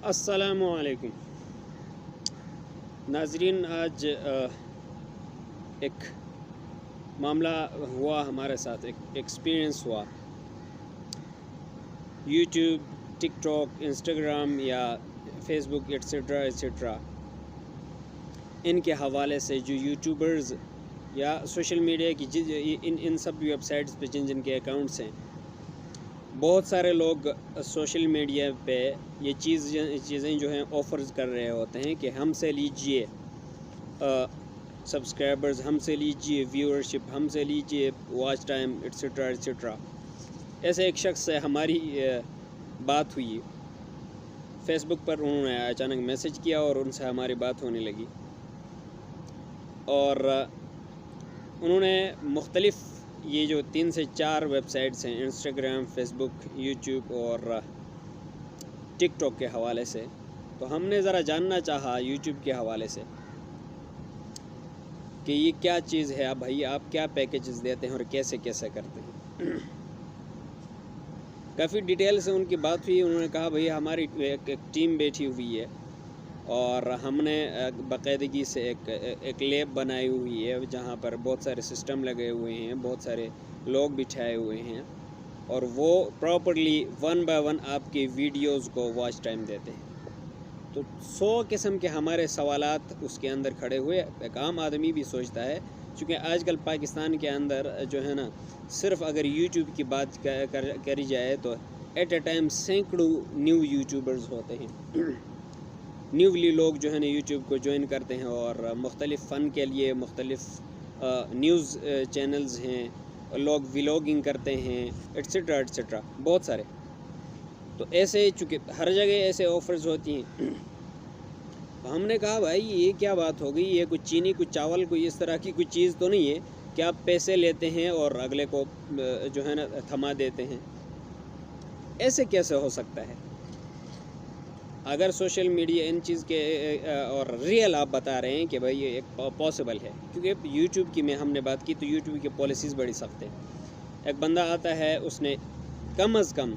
अस्सलामु अलैकुम नाजरीन, आज एक मामला हुआ हमारे साथ, एक एक्सपीरियंस हुआ। यूट्यूब, टिकटॉक, इंस्टाग्राम या फेसबुक एट्सेट्रा एट्सेट्रा, इनके हवाले से जो यूट्यूबर्स या सोशल मीडिया की इन सब वेबसाइट्स पे जिनके अकाउंट्स हैं, बहुत सारे लोग सोशल मीडिया पे ये चीज़ें जो हैं ऑफ़र्स कर रहे होते हैं कि हमसे लीजिए सब्सक्राइबर्स, हमसे लीजिए व्यूअरशिप, हमसे लीजिए वॉच टाइम एट्सेट्रा एट्सेट्रा। ऐसे एक शख्स से हमारी बात हुई फेसबुक पर। उन्होंने अचानक मैसेज किया और उनसे हमारी बात होने लगी और उन्होंने मुख्तलिफ़ ये जो 3 से 4 वेबसाइट्स हैं, इंस्टाग्राम, फेसबुक, यूट्यूब और टिकटॉक के हवाले से, तो हमने ज़रा जानना चाहा यूट्यूब के हवाले से कि ये क्या चीज़ है। आप भाई, आप क्या पैकेजेस देते हैं और कैसे कैसे करते हैं। काफ़ी डिटेल से उनकी बात हुई। उन्होंने कहा भाई हमारी एक टीम बैठी हुई है और हमने बाकायदगी से एक लैब बनाई हुई है जहाँ पर बहुत सारे सिस्टम लगे हुए हैं, बहुत सारे लोग बिठाए हुए हैं और वो प्रॉपर्ली 1 बाय 1 आपके वीडियोस को वॉच टाइम देते हैं। तो 100 किस्म के हमारे सवालात उसके अंदर खड़े हुए। एक आम आदमी भी सोचता है, चूँकि आजकल पाकिस्तान के अंदर जो है ना, सिर्फ अगर यूट्यूब की बात करी जाए तो एट अ टाइम सैकड़ों न्यू यूट्यूबर्स होते हैं। न्यूली लोग जो है ना यूट्यूब को ज्वाइन करते हैं और मुख्तलिफ़ फ़न के लिए मुख्तलिफ़ न्यूज़ चैनल्स हैं, लोग व्लॉगिंग करते हैं एट्सेट्रा एट्सेट्रा, बहुत सारे। तो ऐसे चूँकि हर जगह ऐसे ऑफ़र्स होती हैं, तो हमने कहा भाई ये क्या बात हो गई, ये कुछ चीनी कुछ चावल कोई इस तरह की कोई चीज़ तो नहीं है कि आप पैसे लेते हैं और अगले को जो है ना थमा देते हैं। ऐसे कैसे हो सकता है? अगर सोशल मीडिया इन चीज़ के और रियल आप बता रहे हैं कि भाई ये एक पॉसिबल है, क्योंकि यूट्यूब की हमने बात की तो यूट्यूब की पॉलिसीज़ बड़ी सख्त है। एक बंदा आता है, उसने कम अज़ कम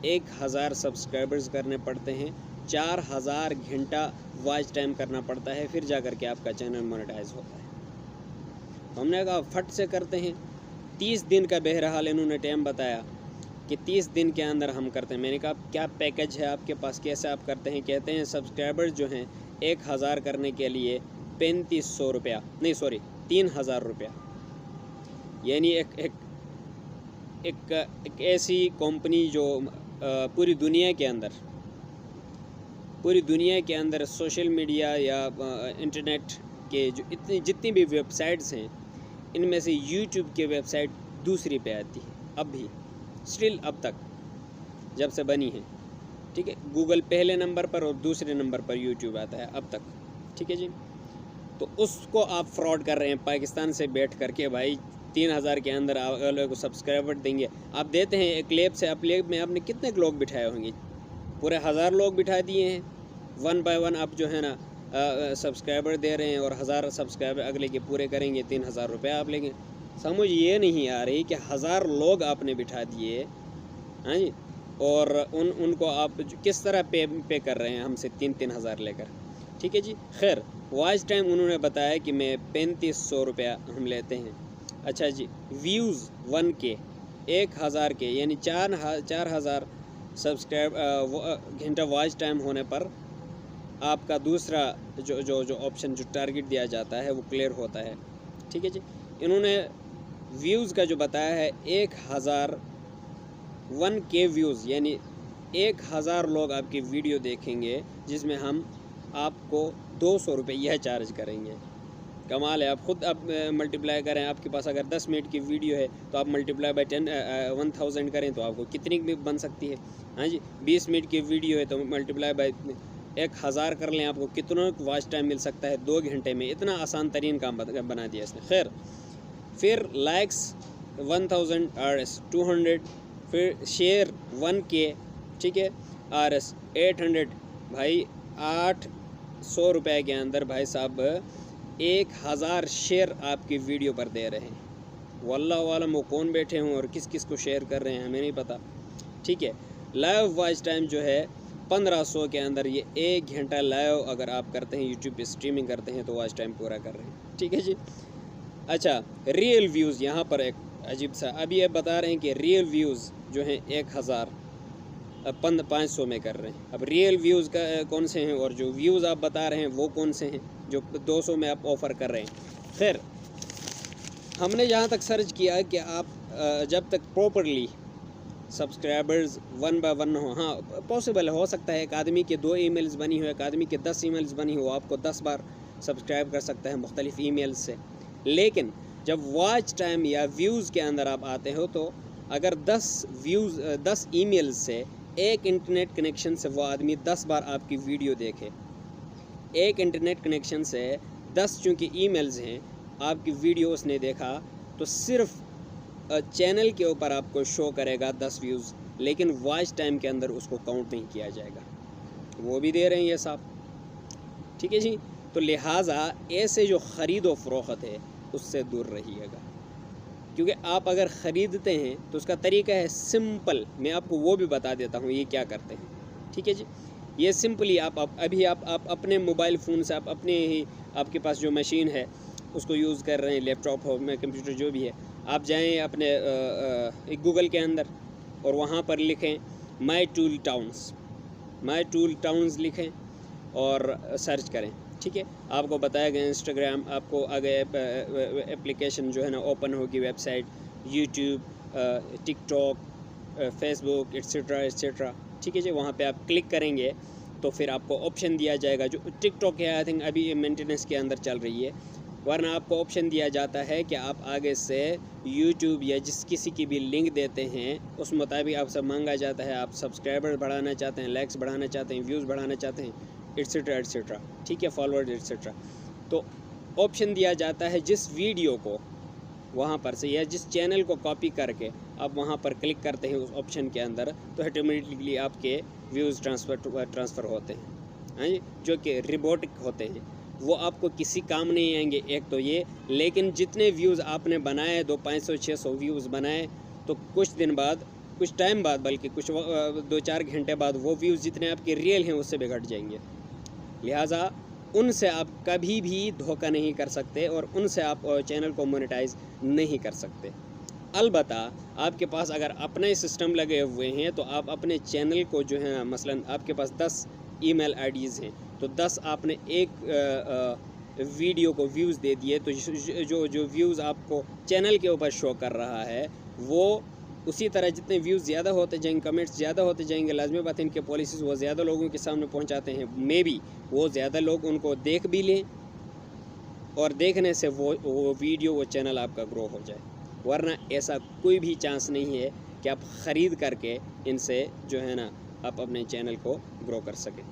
1000 सब्सक्राइबर्स करने पड़ते हैं, 4000 घंटा वॉच टाइम करना पड़ता है, फिर जा कर के आपका चैनल मोनेटाइज होता है। हमने कहा फट से करते हैं। 30 दिन का बहरहाल इन्होंने टाइम बताया कि 30 दिन के अंदर हम करते हैं। मैंने कहा क्या पैकेज है आपके पास, कैसे आप करते हैं? कहते हैं सब्सक्राइबर्स जो हैं 1000 करने के लिए 3500 रुपया, नहीं सॉरी 3000 रुपया। यानी एक ऐसी कंपनी जो पूरी दुनिया के अंदर सोशल मीडिया या इंटरनेट के जो जितनी भी वेबसाइट्स हैं, इनमें से यूट्यूब की वेबसाइट दूसरी पे आती है अब भी, स्टिल अब तक जब से बनी है। ठीक है, गूगल पहले नंबर पर और दूसरे नंबर पर यूट्यूब आता है अब तक। ठीक है जी, तो उसको आप फ्रॉड कर रहे हैं पाकिस्तान से बैठ करके। भाई 3000 के अंदर अगले को सब्सक्राइबर देंगे, आप देते हैं एक लैब से। अब लैब में आपने कितने लोग बिठाए होंगे? पूरे 1000 लोग बिठा दिए हैं। 1 बाय 1 आप जो है ना सब्सक्राइबर दे रहे हैं और 1000 सब्सक्राइबर अगले के पूरे करेंगे, 3000 रुपये आप लेंगे। समझ ये नहीं आ रही कि 1000 लोग आपने बिठा दिए, हाँ जी, और उनको आप किस तरह पे कर रहे हैं हमसे 3000 लेकर। ठीक है जी, खैर वॉच टाइम उन्होंने बताया कि मैं 3500 रुपया हम लेते हैं। अच्छा जी, व्यूज़ 1K 1000 के यानी 4000 सब्सक्राइब घंटा वॉच टाइम होने पर आपका दूसरा जो ऑप्शन जो टारगेट दिया जाता है वो क्लियर होता है। ठीक है जी, इन्होंने व्यूज़ का जो बताया है 1000 1K व्यूज़, यानी 1000 लोग आपकी वीडियो देखेंगे, जिसमें हम आपको 200 रुपये चार्ज करेंगे। कमाल है। आप ख़ुद आप मल्टीप्लाई करें, आपके पास अगर 10 मिनट की वीडियो है तो आप मल्टीप्लाई बाय 1000 करें तो आपको कितनी बन सकती है? हाँ जी, 20 मिनट की वीडियो है तो मल्टीप्लाई बाय 1000 कर लें, आपको कितना वॉच टाइम मिल सकता है 2 घंटे में। इतना आसान तरीन काम बना दिया इसने। खैर, फिर लाइक्स 1000 RS 200, फिर शेयर 1K, ठीक है, RS 800। भाई 800 रुपये के अंदर भाई साहब 1000 शेयर आपकी वीडियो पर दे रहे हैं। वल्लाह आलम वो कौन बैठे हों और किस किस को शेयर कर रहे हैं हमें नहीं पता। ठीक है, लाइव वॉच टाइम जो है 1500 के अंदर ये 1 घंटा लाइव अगर आप करते हैं, यूट्यूब पे स्ट्रीमिंग करते हैं, तो वॉच टाइम पूरा कर रहे हैं। ठीक है जी। अच्छा, रियल व्यूज़ यहाँ पर एक अजीब सा, अभी ये बता रहे हैं कि रियल व्यूज़ जो हैं 1500 में कर रहे हैं। अब रियल व्यूज़ का कौन से हैं और जो व्यूज़ आप बता रहे हैं वो कौन से हैं जो 200 में आप ऑफ़र कर रहे हैं। फिर हमने जहाँ तक सर्च किया कि आप जब तक प्रॉपरली सब्सक्राइबर्स 1 बाय 1 हो, हाँ पॉसिबल हो सकता है एक आदमी के 2 ईमेल्स बनी हो, एक आदमी के 10 ईमेल्स बनी हो, आपको 10 बार सब्सक्राइब कर सकता है मुख्तलिफ ईमेल्स से। लेकिन जब वॉच टाइम या व्यूज़ के अंदर आप आते हो तो अगर 10 ईमेल्स से एक इंटरनेट कनेक्शन से वो आदमी 10 बार आपकी वीडियो देखे, एक इंटरनेट कनेक्शन से 10 चूँकि ईमेल्स हैं आपकी वीडियो उसने देखा, तो सिर्फ चैनल के ऊपर आपको शो करेगा 10 व्यूज़, लेकिन वॉच टाइम के अंदर उसको काउंट नहीं किया जाएगा। वो भी दे रहे हैं ये साहब। ठीक है जी। तो लिहाजा ऐसे जो ख़रीद व फ़रोख्त है उससे दूर रहिएगा, क्योंकि आप अगर ख़रीदते हैं तो उसका तरीका है सिंपल। मैं आपको वो भी बता देता हूँ ये क्या करते हैं। ठीक है जी। ये सिंपली आप अपने मोबाइल फ़ोन से आप अपने ही, आपके पास जो मशीन है उसको यूज़ कर रहे हैं, लैपटॉप हो में कंप्यूटर जो भी है, आप जाएं अपने गूगल के अंदर और वहाँ पर लिखें माई टूल टाउन्स लिखें और सर्च करें। ठीक है, आपको बताया गया इंस्टाग्राम, आपको आगे एप्लीकेशन जो है ना ओपन होगी, website, YouTube, TikTok, Facebook etcetera. ठीक है जी। वहाँ पे आप क्लिक करेंगे तो फिर आपको ऑप्शन दिया जाएगा, जो टिकटॉक है आई थिंक अभी मेंटेनेंस के अंदर चल रही है, वरना आपको ऑप्शन दिया जाता है कि आप आगे से यूट्यूब या जिस किसी की भी लिंक देते हैं उस मुताबिक आपसे मांगा जाता है, आप सब्सक्राइबर बढ़ाना चाहते हैं, लाइक्स बढ़ाना चाहते हैं, व्यूज़ बढ़ाना चाहते हैं, एट्सेट्रा। ठीक है, फॉलोअर्स एट्सेट्रा। तो ऑप्शन दिया जाता है जिस वीडियो को वहाँ पर से या जिस चैनल को कॉपी करके आप वहाँ पर क्लिक करते हैं उस ऑप्शन के अंदर, तो ऑटोमेटिकली आपके व्यूज़ ट्रांसफ़र होते हैं, हाँ जी, जो कि रिबोटिक होते हैं, वो आपको किसी काम नहीं आएंगे। एक तो ये, लेकिन जितने व्यूज़ आपने बनाए 500-600 व्यूज़ बनाए, तो कुछ दिन बाद, कुछ टाइम बाद, बल्कि कुछ 2-4 घंटे बाद वो व्यूज़ जितने आपके रियल हैं उससे भी घट जाएंगे। लिहाजा उनसे आप कभी भी धोखा नहीं कर सकते और उनसे आप चैनल को मोनेटाइज नहीं कर सकते। अलबत्ता आपके पास अगर अपने सिस्टम लगे हुए हैं तो आप अपने चैनल को जो है, मसलन आपके पास 10 ईमेल आईडीज़ हैं, तो 10 आपने एक वीडियो को व्यूज़ दे दिए, तो जो व्यूज़ आपको चैनल के ऊपर शो कर रहा है वो उसी तरह जितने व्यूज़ ज़्यादा होते जाएंगे, कमेंट्स ज़्यादा होते जाएंगे, लाजमी बात है इनके पॉलिसीज़ वो ज़्यादा लोगों के सामने पहुंचाते हैं, मे बी वो ज़्यादा लोग उनको देख भी लें और देखने से वो वीडियो, वो चैनल आपका ग्रो हो जाए, वरना ऐसा कोई भी चांस नहीं है कि आप ख़रीद करके इनसे जो है ना आप अपने चैनल को ग्रो कर सकें।